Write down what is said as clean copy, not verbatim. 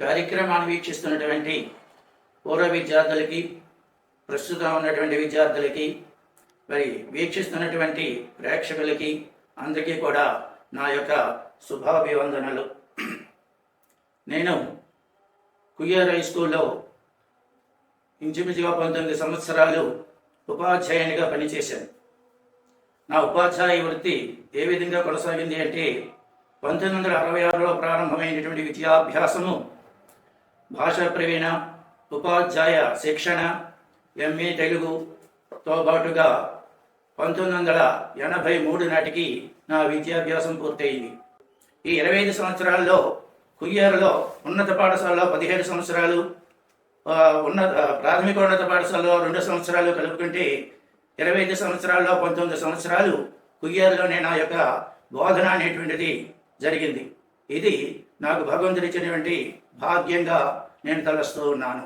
కార్యక్రమాన్ని వీక్షిస్తున్నటువంటి పూర్వ విద్యార్థులకి, ప్రస్తుతం ఉన్నటువంటి విద్యార్థులకి, మరి వీక్షిస్తున్నటువంటి ప్రేక్షకులకి అందరికీ కూడా నా యొక్క శుభాభివందనలు. నేను కుయ్యేరు హై స్కూల్లో ఇంచుమించుగా 19 సంవత్సరాలు ఉపాధ్యాయునిగా పనిచేశాను. నా ఉపాధ్యాయ వృత్తి ఏ విధంగా కొనసాగింది అంటే 1966లో ప్రారంభమైనటువంటి విద్యాభ్యాసము భాషా ప్రవీణ, ఉపాధ్యాయ శిక్షణ, ఎంఏ తెలుగుతో పాటుగా 1983 నాటికి నా విద్యాభ్యాసం పూర్తయింది. ఈ 25 సంవత్సరాల్లో కుయ్యేరులో ఉన్నత పాఠశాలలో 17 సంవత్సరాలు, ప్రాథమికోన్నత పాఠశాలలో 2 సంవత్సరాలు కలుపుకుంటే 25 సంవత్సరాల్లో 19 సంవత్సరాలు కుయ్యేరులోనే నా యొక్క బోధన అనేటువంటిది జరిగింది. ఇది నాకు భగవంతుడిచ్చినటువంటి భాగ్యంగా నేను తలస్తూ ఉన్నాను.